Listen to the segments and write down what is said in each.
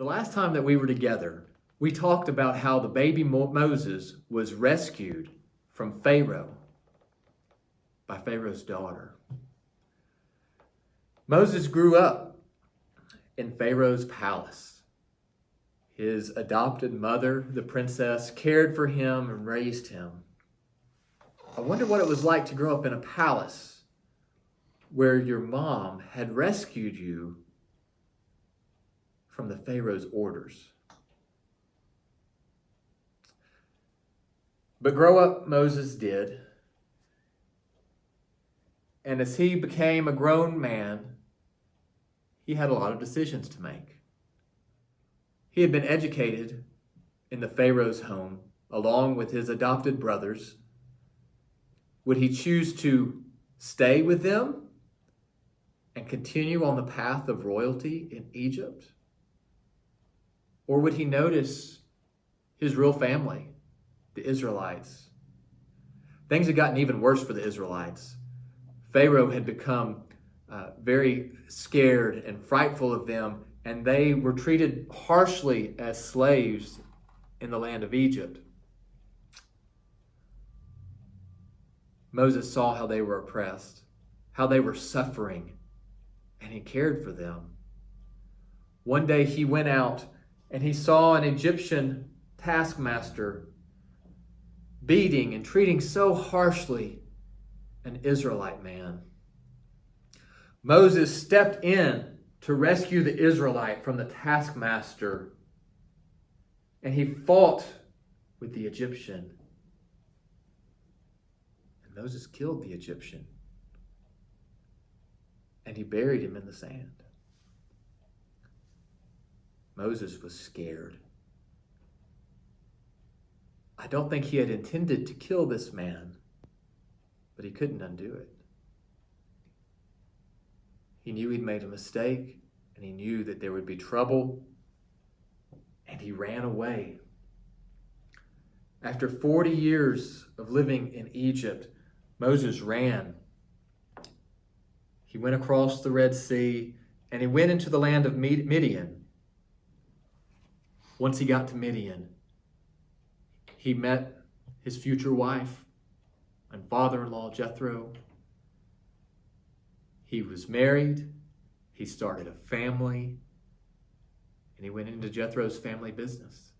The last time that we were together, we talked about how the baby Moses was rescued from Pharaoh by Pharaoh's daughter. Moses grew up in Pharaoh's palace. His adopted mother, the princess, cared for him and raised him. I wonder what it was like to grow up in a palace where your mom had rescued you from the Pharaoh's orders. But grow up Moses did. And as he became a grown man, he had a lot of decisions to make. He had been educated in the Pharaoh's home along with his adopted brothers. Would he choose to stay with them and continue on the path of royalty in Egypt? Or would he notice his real family, the Israelites? Things had gotten even worse for the Israelites. Pharaoh had become very scared and frightful of them, and they were treated harshly as slaves in the land of Egypt. Moses saw how they were oppressed, how they were suffering, and he cared for them. One day he went out and he saw an Egyptian taskmaster beating and treating so harshly an Israelite man. Moses stepped in to rescue the Israelite from the taskmaster, and he fought with the Egyptian. And Moses killed the Egyptian, and he buried him in the sand. Moses was scared. I don't think he had intended to kill this man, but he couldn't undo it. He knew he'd made a mistake, and he knew that there would be trouble, and he ran away. After 40 years of living in Egypt, Moses ran. He went across the Red Sea, and he went into the land of Midian. Once he got to Midian, he met his future wife and father-in-law, Jethro. He was married, he started a family, and he went into Jethro's family business.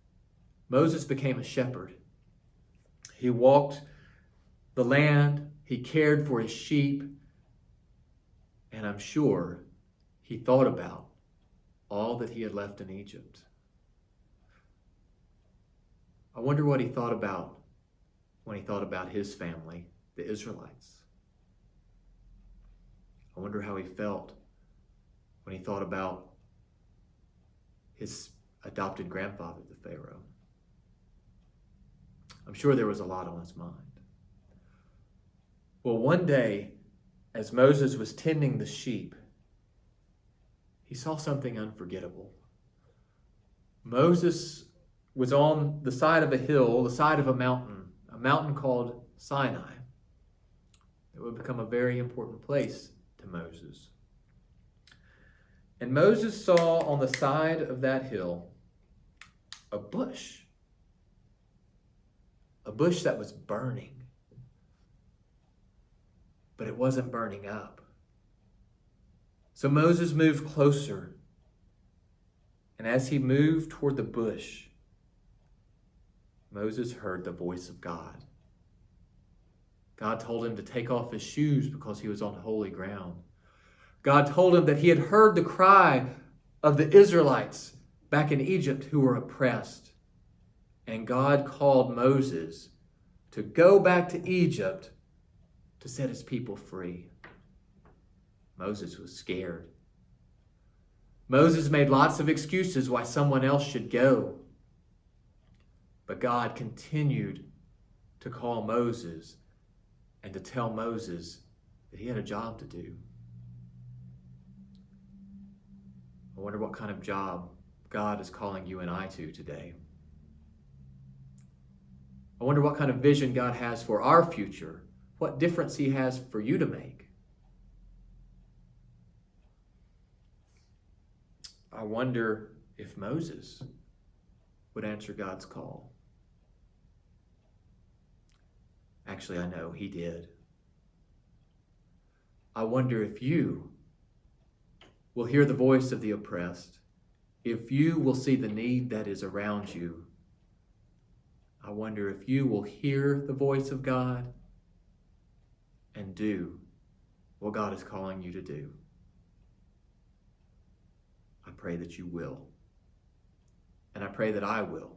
Moses became a shepherd. He walked the land, he cared for his sheep, and I'm sure he thought about all that he had left in Egypt. I wonder what he thought about when he thought about his family, the Israelites. I wonder how he felt when he thought about his adopted grandfather, the Pharaoh. I'm sure there was a lot on his mind. Well, one day, as Moses was tending the sheep, he saw something unforgettable. Moses was on the side of a hill, the side of a mountain called Sinai. It would become a very important place to Moses. And Moses saw on the side of that hill a bush that was burning, but it wasn't burning up. So Moses moved closer, and as he moved toward the bush, Moses heard the voice of God. God told him to take off his shoes because he was on holy ground. God told him that he had heard the cry of the Israelites back in Egypt who were oppressed. And God called Moses to go back to Egypt to set his people free. Moses was scared. Moses made lots of excuses why someone else should go. But God continued to call Moses and to tell Moses that he had a job to do. I wonder what kind of job God is calling you and I to today. I wonder what kind of vision God has for our future, what difference he has for you to make. I wonder if Moses would answer God's call. Actually, I know he did. I wonder if you will hear the voice of the oppressed, if you will see the need that is around you. I wonder if you will hear the voice of God and do what God is calling you to do. I pray that you will. And I pray that I will.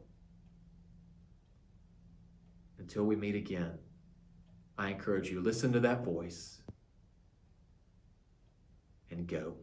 Until we meet again, I encourage you, listen to that voice and go.